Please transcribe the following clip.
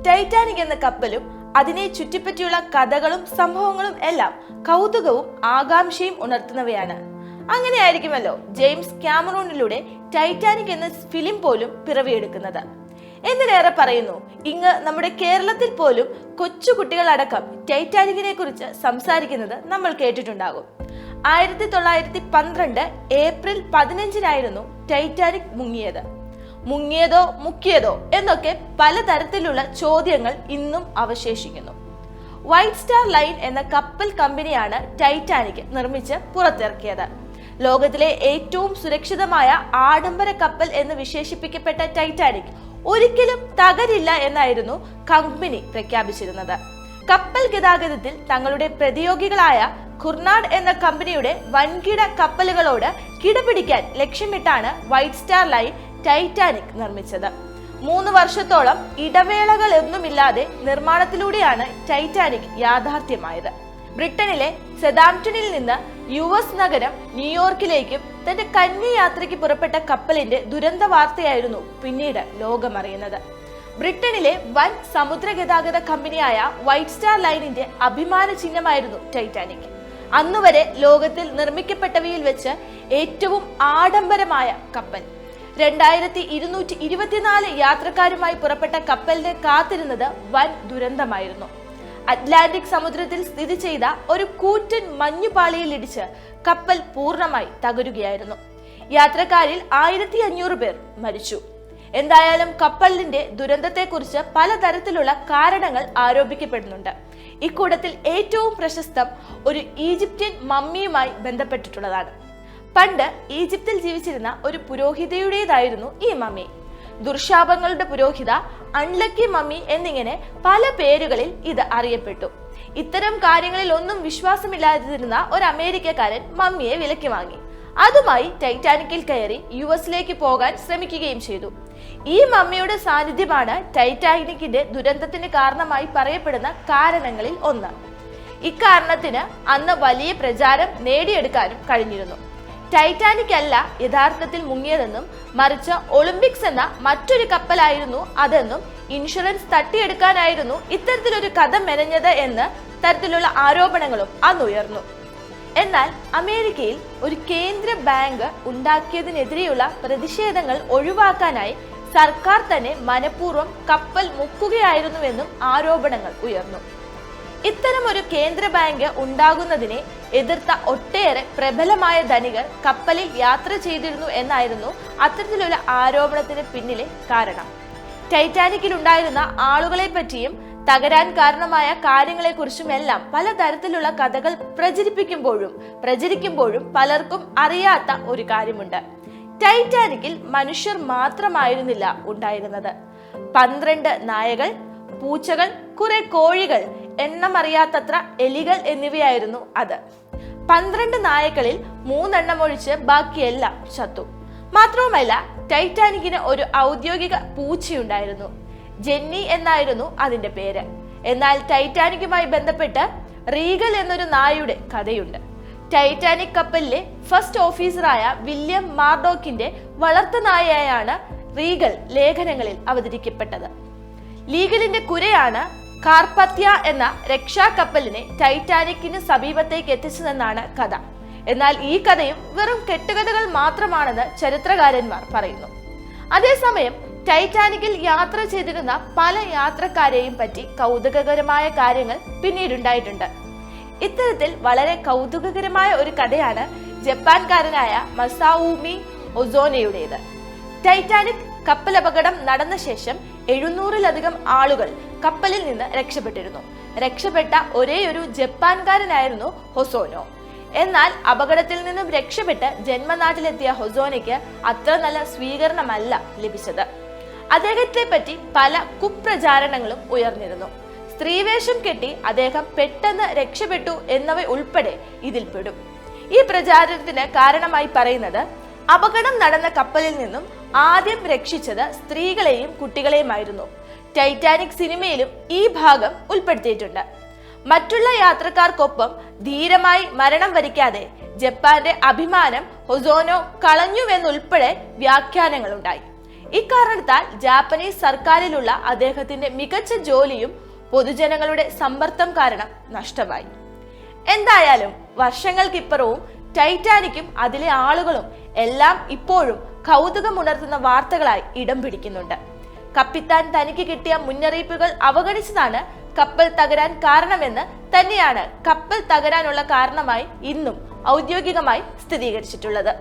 Titanic എന്ന കപ്പലും അതിനെ ചുറ്റിപ്പറ്റിയുള്ള കഥകളും സംഭവങ്ങളും എല്ലാം കൗതുകവും ആകാംക്ഷയും ഉണർത്തുന്നവയാണ്. അങ്ങനെയായിരിക്കുമല്ലോ ജെയിംസ് ക്യാമറൂണിലൂടെ ടൈറ്റാനിക് എന്ന ഫിലിം പോലും പിറവിയെടുക്കുന്നത്. എന്തിനേറെ പറയുന്നു, ഇങ്ങ് നമ്മുടെ കേരളത്തിൽ പോലും കൊച്ചുകുട്ടികളടക്കം ടൈറ്റാനിക്കിനെ കുറിച്ച് സംസാരിക്കുന്നത് നമ്മൾ കേട്ടിട്ടുണ്ടാകും. 1912 ഏപ്രിൽ 15 ടൈറ്റാനിക് മുങ്ങിയത്. മുങ്ങിയതോ മുക്കിയതോ എന്നൊക്കെ പലതരത്തിലുള്ള ചോദ്യങ്ങൾ ഇന്നും അവശേഷിക്കുന്നു. വൈറ്റ് സ്റ്റാർ ലൈൻ എന്ന കപ്പൽ കമ്പനിയാണ് ടൈറ്റാനിക് നിർമ്മിച്ച് പുറത്തിറക്കിയത്. ലോകത്തിലെ ഏറ്റവും സുരക്ഷിതമായ ആഡംബര കപ്പൽ എന്ന് വിശേഷിപ്പിക്കപ്പെട്ട ടൈറ്റാനിക് ഒരിക്കലും തകരില്ല എന്നായിരുന്നു കമ്പനി പ്രഖ്യാപിച്ചിരുന്നത്. കപ്പൽ ഗതാഗതത്തിൽ തങ്ങളുടെ പ്രതിയോഗികളായ ഖുർനാഡ് എന്ന കമ്പനിയുടെ വൻകിട കപ്പലുകളോട് കിടപിടിക്കാൻ ലക്ഷ്യമിട്ടാണ് വൈറ്റ് സ്റ്റാർ ലൈൻ ടൈറ്റാനിക് നിർമ്മിച്ചത്. 3 വർഷത്തോളം ഇടവേളകളൊന്നുമില്ലാതെ നിർമ്മാണത്തിലൂടെയാണ് ടൈറ്റാനിക് യാഥാർത്ഥ്യമായത്. ബ്രിട്ടനിലെ സതാംപ്ടണിൽ നിന്ന് US നഗരം ന്യൂയോർക്കിലേക്കും തന്റെ കന്നി യാത്രയ്ക്ക് പുറപ്പെട്ട കപ്പലിന്റെ ദുരന്ത വാർത്തയായിരുന്നു പിന്നീട് ലോകമറിയുന്നത്. ബ്രിട്ടനിലെ വൻ സമുദ്ര ഗതാഗത കമ്പനിയായ വൈറ്റ് സ്റ്റാർ ലൈനിന്റെ അഭിമാന ചിഹ്നമായിരുന്നു ടൈറ്റാനിക്. അന്നുവരെ ലോകത്തിൽ നിർമ്മിക്കപ്പെട്ടവയിൽ വെച്ച് ഏറ്റവും ആഡംബരമായ കപ്പൽ. 2224 യാത്രക്കാരുമായി പുറപ്പെട്ട കപ്പലിനെ കാത്തിരുന്നത് വൻ ദുരന്തമായിരുന്നു. അറ്റ്ലാന്റിക് സമുദ്രത്തിൽ സ്ഥിതി ചെയ്ത ഒരു കൂറ്റൻ മഞ്ഞുപാളിയിൽ ഇടിച്ച് കപ്പൽ പൂർണ്ണമായി തകരുകയായിരുന്നു. യാത്രക്കാരിൽ 1500 പേർ മരിച്ചു. എന്തായാലും കപ്പലിന്റെ ദുരന്തത്തെക്കുറിച്ച് പലതരത്തിലുള്ള കാരണങ്ങൾ ആരോപിക്കപ്പെടുന്നുണ്ട്. ഇക്കൂട്ടത്തിൽ ഏറ്റവും പ്രശസ്തം ഒരു ഈജിപ്ഷ്യൻ മമ്മിയുമായി ബന്ധപ്പെട്ടിട്ടുള്ളതാണ്. പണ്ട് ഈജിപ്തിൽ ജീവിച്ചിരുന്ന ഒരു പുരോഹിതയുടേതായിരുന്നു ഈ മമ്മി. ദുർശാപങ്ങളുടെ പുരോഹിത, അൺലക്കി മമ്മി എന്നിങ്ങനെ പല പേരുകളിൽ ഇത് അറിയപ്പെട്ടു. ഇത്തരം കാര്യങ്ങളിൽ ഒന്നും വിശ്വാസമില്ലാതിരുന്ന ഒരു അമേരിക്കക്കാരൻ മമ്മിയെ വിലക്കി വാങ്ങി. അതുമായി ടൈറ്റാനിക്കിൽ കയറി US പോകാൻ ശ്രമിക്കുകയും ചെയ്തു. ഈ മമ്മിയുടെ സാന്നിധ്യമാണ് ടൈറ്റാനിക്കിന്റെ ദുരന്തത്തിന് കാരണമായി പറയപ്പെടുന്ന കാരണങ്ങളിൽ ഒന്ന്. ഇക്കാരണത്തിന് അന്ന് വലിയ പ്രചാരം നേടിയെടുക്കാനും കഴിഞ്ഞിരുന്നു. ടൈറ്റാനിക് അല്ല യഥാർത്ഥത്തിൽ മുങ്ങിയതെന്നും മറിച്ച് ഒളിമ്പിക്സ് എന്ന മറ്റൊരു കപ്പലായിരുന്നു അതെന്നും ഇൻഷുറൻസ് തട്ടിയെടുക്കാനായിരുന്നു ഇത്തരത്തിലൊരു കഥ മെനഞ്ഞത് എന്ന തരത്തിലുള്ള ആരോപണങ്ങളും അന്നുയർന്നു. എന്നാൽ അമേരിക്കയിൽ ഒരു കേന്ദ്ര ബാങ്ക് ഉണ്ടാക്കിയതിനെതിരെയുള്ള പ്രതിഷേധങ്ങൾ ഒഴിവാക്കാനായി സർക്കാർ തന്നെ മനഃപൂർവ്വം കപ്പൽ മുക്കുകയായിരുന്നുവെന്നും ആരോപണങ്ങൾ ഉയർന്നു. ഇത്തരം ഒരു കേന്ദ്ര ബാങ്ക് ഉണ്ടാകുന്നതിനെ എതിർത്ത ഒട്ടേറെ പ്രബലമായ ധനികർ കപ്പലിൽ യാത്ര ചെയ്തിരുന്നു എന്നായിരുന്നു അത്തരത്തിലുള്ള ആരോപണത്തിന് പിന്നിലെ കാരണം. ടൈറ്റാനിക്കിൽ ഉണ്ടായിരുന്ന ആളുകളെ പറ്റിയും തകരാൻ കാരണമായ കാര്യങ്ങളെക്കുറിച്ചുമെല്ലാം പലതരത്തിലുള്ള കഥകൾ പ്രചരിക്കുമ്പോഴും പലർക്കും അറിയാത്ത ഒരു കാര്യമുണ്ട്. ടൈറ്റാനിക്കിൽ മനുഷ്യർ മാത്രമായിരുന്നില്ല ഉണ്ടായിരുന്നത്. 12 നായകൾ, പൂച്ചകൾ, കുറെ കോഴികൾ, എണ്ണമറിയാത്തത്ര എലികൾ എന്നിവയായിരുന്നു അത്. 12 നായകളിൽ 3 എണ്ണം ഒഴിച്ച് ബാക്കിയെല്ലാം ചത്തു. മാത്രവുമല്ല, ടൈറ്റാനിക്കിന് ഒരു ഔദ്യോഗിക പൂച്ചയുണ്ടായിരുന്നു. ജെന്നി എന്നായിരുന്നു അതിന്റെ പേര്. എന്നാൽ ടൈറ്റാനിക്കുമായി ബന്ധപ്പെട്ട് റീഗൽ എന്നൊരു നായയുടെ കഥയുണ്ട്. ടൈറ്റാനിക് കപ്പലിലെ ഫസ്റ്റ് ഓഫീസറായ വില്യം മാർഡോക്കിന്റെ വളർത്തുനായയാണ് റീഗൽ ലേഖനങ്ങളിൽ അവതരിക്കപ്പെട്ടത്. ലീഗലിന്റെ കുരയാണ് കാർപത്യ എന്ന രക്ഷാകപ്പലിനെ ടൈറ്റാനിക്കിന് സമീപത്തേക്ക് എത്തിച്ചതെന്നാണ് കഥ. എന്നാൽ ഈ കഥയും വെറും കെട്ടുകഥകൾ മാത്രമാണെന്ന് ചരിത്രകാരന്മാർ പറയുന്നു. അതേസമയം ടൈറ്റാനിക്കിൽ യാത്ര ചെയ്തിരുന്ന പല യാത്രക്കാരെയും പറ്റി കൗതുകകരമായ കാര്യങ്ങൾ പിന്നീടുണ്ടായിട്ടുണ്ട്. ഇത്തരത്തിൽ വളരെ കൗതുകകരമായ ഒരു കഥയാണ് ജപ്പാൻകാരനായ മസാഊമി ഒസോനയുടേത്. ടൈറ്റാനിക് കപ്പൽ അപകടം നടന്ന ശേഷം 700-ലധികം ആളുകൾ കപ്പലിൽ നിന്ന് രക്ഷപ്പെട്ടിരുന്നു. രക്ഷപ്പെട്ട ഒരേയൊരു ജപ്പാൻകാരനായിരുന്നു ഹൊസോനോ. എന്നാൽ അപകടത്തിൽ നിന്നും രക്ഷപ്പെട്ട് ജന്മനാട്ടിലെത്തിയ ഹൊസോനയ്ക്ക് അത്ര നല്ല സ്വീകരണമല്ല ലഭിച്ചത്. അദ്ദേഹത്തെ പറ്റി പല കുപ്രചാരണങ്ങളും ഉയർന്നിരുന്നു. സ്ത്രീവേഷം കെട്ടി അദ്ദേഹം പെട്ടെന്ന് രക്ഷപ്പെട്ടു എന്നവ ഉൾപ്പെടെ ഇതിൽപ്പെടും. ഈ പ്രചാരണത്തിന് കാരണമായി പറയുന്നത് അപകടം നടന്ന കപ്പലിൽ നിന്നും ആദ്യം രക്ഷിച്ചത് സ്ത്രീകളെയും കുട്ടികളെയുമായിരുന്നു. ടൈറ്റാനിക് സിനിമയിലും ഈ ഭാഗം ഉൾപ്പെടുത്തിയിട്ടുണ്ട്. മറ്റുള്ള യാത്രക്കാർക്കൊപ്പം ധീരമായി മരണം വരിക്കാതെ ജപ്പാന്റെ അഭിമാനം ഹൊസോനോ കളഞ്ഞുവെന്നുൾപ്പെടെ വ്യാഖ്യാനങ്ങളുണ്ടായി. ഇക്കാരണത്താൽ ജാപ്പനീസ് സർക്കാരിലുള്ള അദ്ദേഹത്തിന്റെ മികച്ച ജോലിയും പൊതുജനങ്ങളുടെ സമ്മർദ്ദം കാരണം നഷ്ടമായി. എന്തായാലും വർഷങ്ങൾക്കിപ്പുറവും ടൈറ്റാനിക്കും അതിലെ ആളുകളും എല്ലാം ഇപ്പോഴും കൗതുകമുണർത്തുന്ന വാർത്തകളായി ഇടം പിടിക്കുന്നുണ്ട്. കപ്പിത്താൻ തനിക്ക് കിട്ടിയ മുന്നറിയിപ്പുകൾ അവഗണിച്ചതാണ് കപ്പൽ തകരാൻ കാരണമെന്ന് തന്നെയാണ് കപ്പൽ തകരാനുള്ള കാരണമായി ഇന്നും ഔദ്യോഗികമായി സ്ഥിരീകരിച്ചിട്ടുള്ളത്.